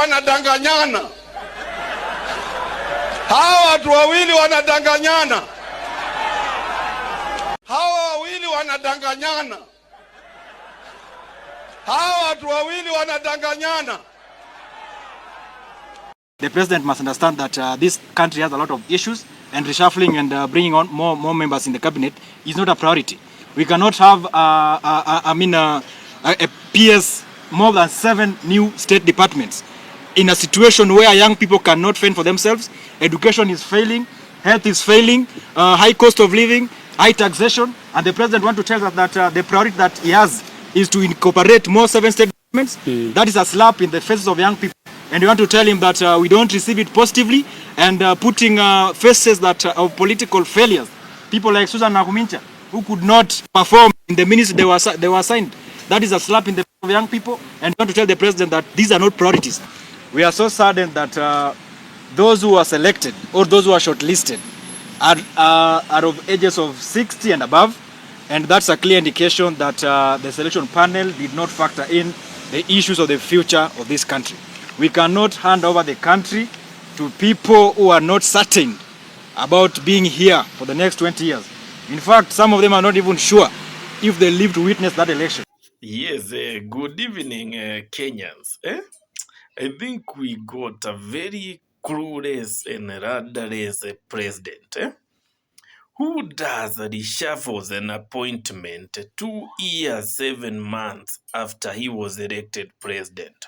wanadanganyana. Hawa watu wawili wanadanganyana. Hawa wawili wanadanganyana. Hawa watu wawili wanadanganyana. The president must understand that this country has a lot of issues, and reshuffling and bringing on more members in the cabinet is not a priority. We cannot have a PS more than 7 new state departments in a situation where young people cannot fend for themselves. Education is failing, health is failing, high cost of living, high taxation, and the president wants to tell us that the priority that he has is to incorporate more 7 state governments. That is a slap in the faces of young people, and we want to tell him that we don't receive it positively, and putting faces that of political failures. People like Susan Nakumincha, who could not perform in the ministry they were assigned. That is a slap in the face of young people, and we want to tell the president that these are not priorities. We are so saddened that those who are selected or those who are shortlisted are of ages of 60 and above, and that's a clear indication that the selection panel did not factor in the issues of the future of this country. We cannot hand over the country to people who are not certain about being here for the next 20 years. In fact, some of them are not even sure if they live to witness that election. Yes, good evening, Kenyans. I think we got a very clueless and rudderless president. Who does reshuffles an appointment 2 years, 7 months after he was elected president?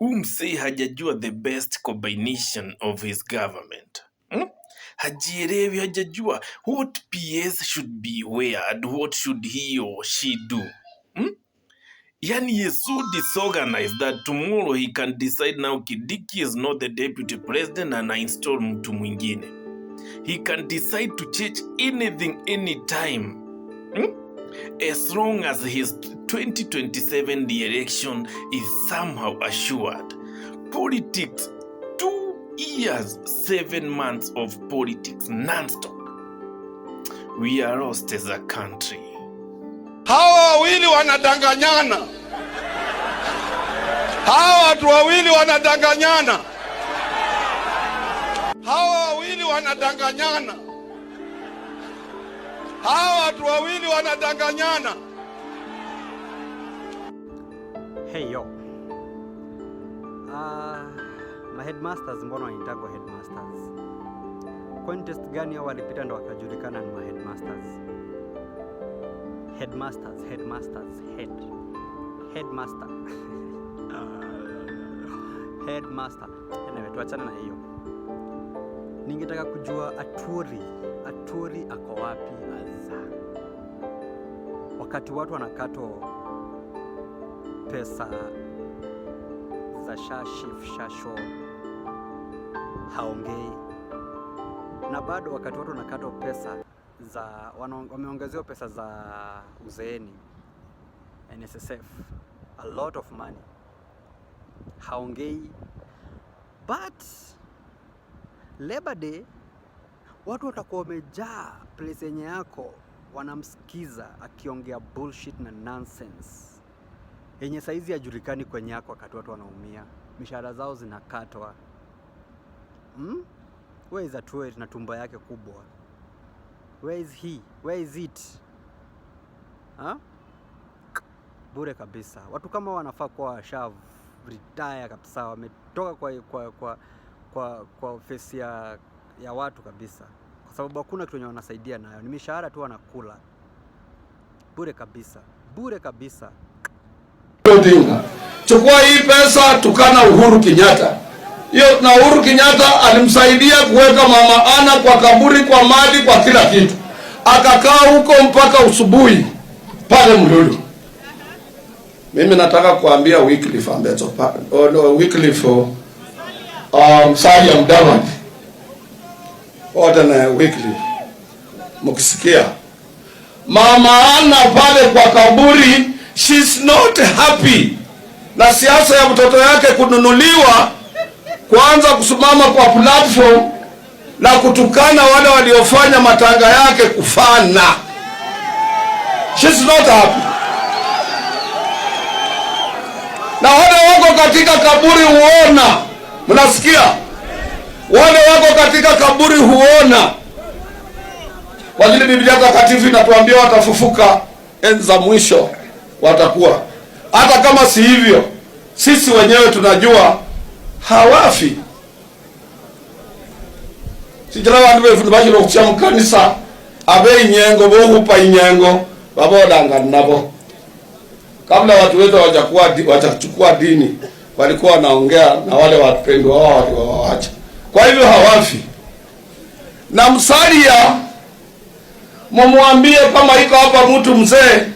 Whom say hajajua the best combination of his government? Hajielewi, hajajua what PS should be where and what should he or she do. Yani he is so disorganized that tomorrow he can decide now Kidiki is not the deputy president and I install mtu mwingine. He can decide to change anything anytime. As long as his 2027 election is somehow assured. Politics, 2 years, 7 months of politics, non-stop. We are lost as a country. Hawa wawili wanadanganyana. Hawa watu wawili wanadanganyana. Hawa wawili wanadanganyana. Hawa watu wawili wanadanganyana. Hey yo. Ma headmasters mbona wanitagwa headmasters? Contest gani hao walipita ndo wakajulikana ni ma headmasters? Headmaster. Headmaster. Anyway, tuachana na hiyo. Ningetaka kujua Aturi ako wapi aza? Wakati watu wanakato pesa za shasho haongei, na bado wakati watu wanakato pesa za wameongezewa pesa za uzeeni NSSF, a lot of money, haongei. But Labor Day watu watakuwa wamejaa place yenye yako wanamsikiza akiongea bullshit na nonsense yenye saizi hajulikani kwenye yako, wakati watu wanaumia, mishahara zao zinakatwa. Where is Aturi na tumba yake kubwa? Where is he? Where is it? Bure kabisa. Watu kama wanafaa kuwa washa retire kabisa, wametoka kwa ofisi ya watu kabisa, kwa sababu hakuna kitu wanasaidia nayo, ni mishahara tu wanakula. Bure kabisa. Chukua hii pesa, tukana Uhuru Kenyatta. Hiyo na Uhuru Kenyatta alimsaidia kuweka Mama Ana kwa kaburi, kwa mali, kwa kila kitu. Akakaa huko mpaka usubuhi pale Mlulu. Mimi nataka kuambia Wycliffe Ambeto, Wycliffe Salia Mdavadi, wote na Wycliffe, mkisikia Mama Ana pale kwa kaburi, she's not happy na siasa ya mtoto yake kununuliwa, kuanza kusimama kwa platform na kutukana wale waliofanya matanga yake kufana. She's not happy. na wale wako katika kaburi huona. Mnasikia? Wale wako katika kaburi huona. Kwa ajili Biblia Takatifu inatuambia watafufuka enzi za mwisho, watakuwa. Hata kama si hivyo, sisi wenyewe tunajua hawafi. Sijira bantu befu bashiro kucha mukanisa abe inyengo bo hupa inyengo babodanga nabo. Kabla watu wetu watachukua dini, walikuwa wanaongea na wale wapendwa wao waliowaacha. Kwa hivyo hawafi. Na Msalia mumwambie kama iko hapa mtu mzee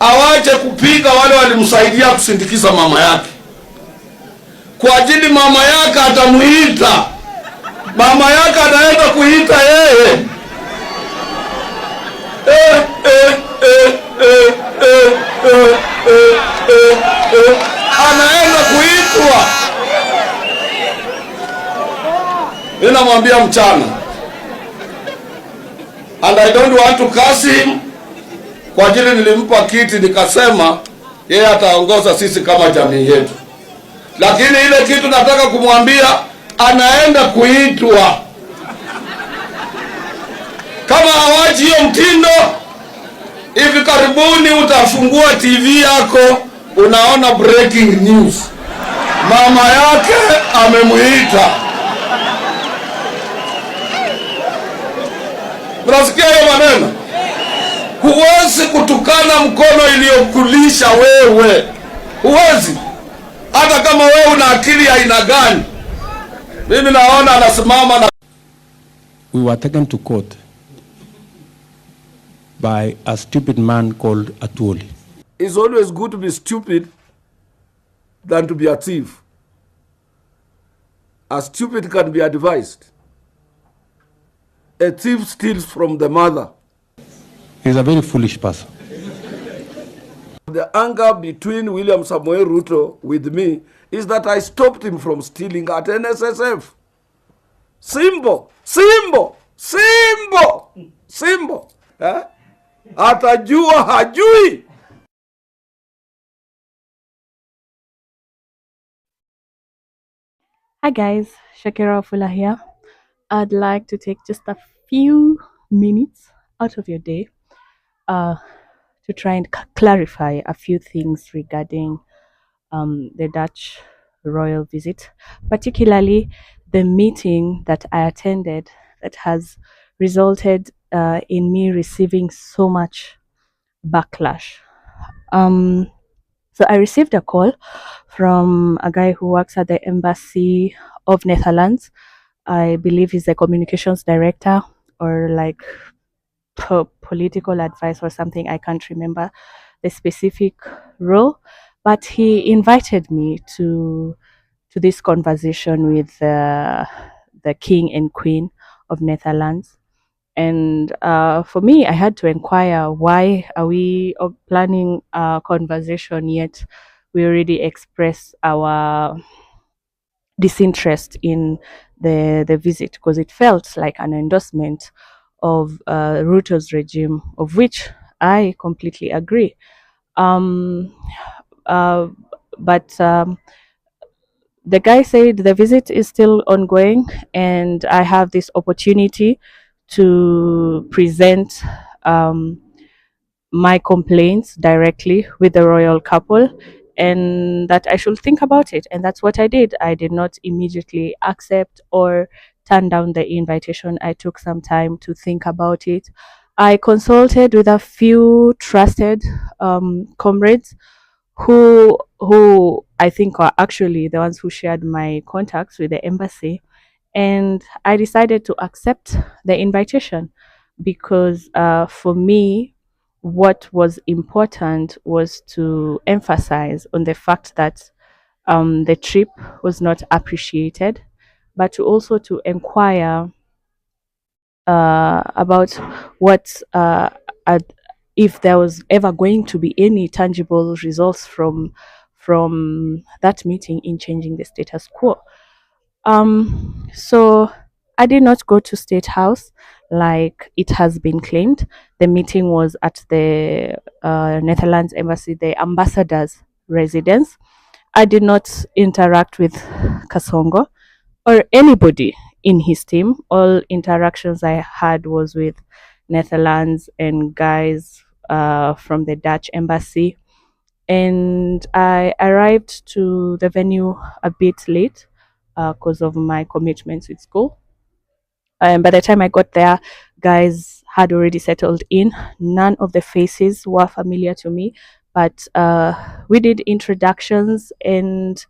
awache kupiga wale walimsaidia kusindikiza mama yake. Kwa ajili mama yake atamuita. Mama yake anaenda kuita yeye. Anaenda kuitwa. Ninamwambia mchana. And I don't want to curse him. Kwa ajili nilimpa kiti nikasema yeye ataongoza sisi kama jamii yetu. Lakini ile kitu nataka kumwambia anaenda kuitwa. Kama hawaji hiyo mtindo, hivi karibuni utafungua TV yako unaona breaking news. Mama yake amemuita. Unasikia hiyo maneno? Huwezi kutukana mkono iliyokulisha wewe. Huwezi. Hata kama wewe una akili ya aina gani. Mimi naona anasimama na we were taken to court by a stupid man called Atwoli. It's always good to be stupid than to be a thief. A stupid can be advised. A thief steals from the mother. He's a very foolish person. The anger between William Samoei Ruto with me is that I stopped him from stealing at NSSF. Simple. Simple. Simple. Simple. Eh? Atajua hajui. Hi guys, Shakira Ofula here. I'd like to take just a few minutes out of your day to try and clarify a few things regarding the Dutch royal visit, particularly the meeting that I attended that has resulted in me receiving so much backlash. So I received a call from a guy who works at the Embassy of Netherlands. I believe he's the communications director or like political advice or something. I can't remember the specific role, but he invited me to this conversation with the King and Queen of Netherlands. And for me, I had to inquire, why are we planning a conversation yet we already expressed our disinterest in the visit, because it felt like an endorsement of Ruto's regime, of which I completely agree. The guy said the visit is still ongoing, and I have this opportunity to present my complaints directly with the royal couple, and that I should think about it. And that's what I did. I did not immediately accept or turn down the invitation. I took some time to think about it. I consulted with a few trusted comrades who I think are actually the ones who shared my contacts with the embassy, and I decided to accept the invitation because for me, what was important was to emphasize on the fact that the trip was not appreciated, but to also to inquire about what if there was ever going to be any tangible results from that meeting in changing the status quo. So I did not go to State House like it has been claimed. The meeting was at the Netherlands Embassy, the ambassador's residence. I did not interact with Kasongo or anybody in his team. All interactions I had was with Netherlands and guys from the Dutch embassy. And I arrived to the venue a bit late because of my commitments with school. And by the time I got there, guys had already settled in. None of the faces were familiar to me, but we did introductions, and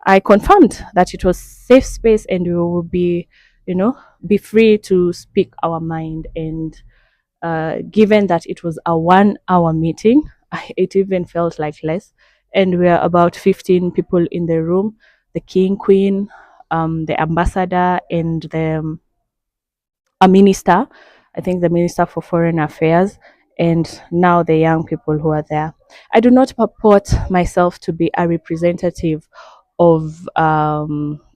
I confirmed that it was safe space and we will be, be free to speak our mind. And given that it was a 1 hour meeting, it even felt like less. And we are about 15 people in the room: the king, queen, the ambassador, and a minister, I think the Minister for Foreign Affairs, and now the young people who are there. I do not purport myself to be a representative of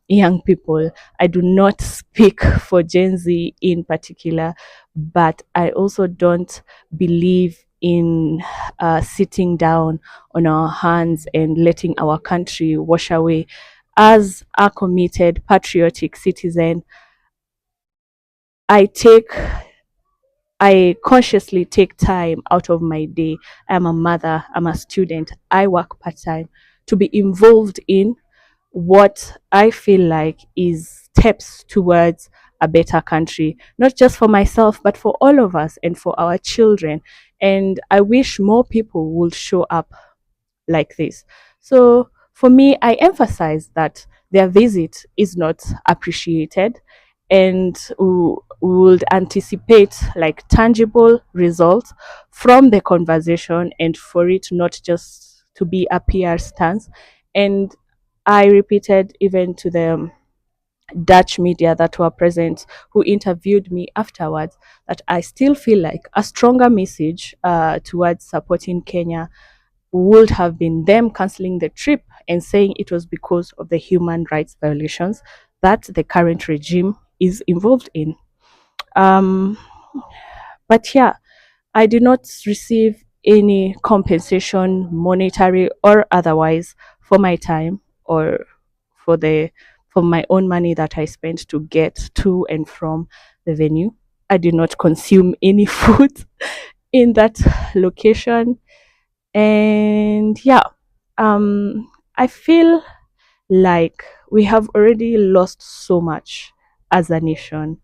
young people. I do not speak for Gen Z in particular, but I also don't believe in sitting down on our hands and letting our country wash away. As a committed, patriotic citizen, I consciously take time out of my day. I'm a mother, I'm a student, I work part time to be involved in what I feel like is steps towards a better country, not just for myself, but for all of us and for our children. And I wish more people will show up like this. So for me, I emphasize that their visit is not appreciated, and we would anticipate like tangible results from the conversation, and for it not just to be a PR stance. And I repeated even to the Dutch media that were present, who interviewed me afterwards, that I still feel like a stronger message towards supporting Kenya would have been them cancelling the trip and saying it was because of the human rights violations that the current regime is involved in. Um, but yeah, I did not receive any compensation, monetary or otherwise, for my time or for the for my own money that I spent to get to and from the venue. I did not consume any food in that location. And yeah, I feel like we have already lost so much as a nation.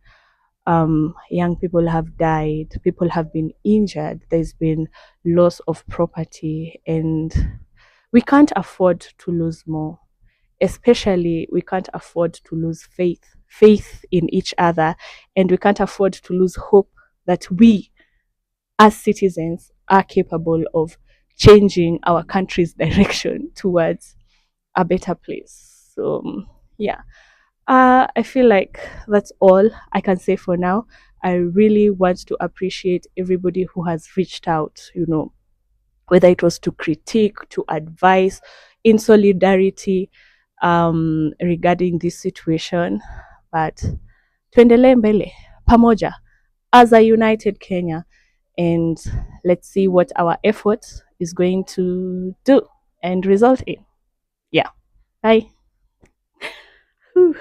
Young people have died, people have been injured, there's been loss of property, and we can't afford to lose more. Especially, we can't afford to lose faith in each other, and we can't afford to lose hope that we as citizens are capable of changing our country's direction towards a better place. So, yeah, I feel like that's all I can say for now. I really want to appreciate everybody who has reached out, whether it was to critique, to advise, in solidarity regarding this situation. But tuendelee mbele pamoja as a united Kenya, and let's see what our effort is going to do and result in. Yeah. Bye. Whew.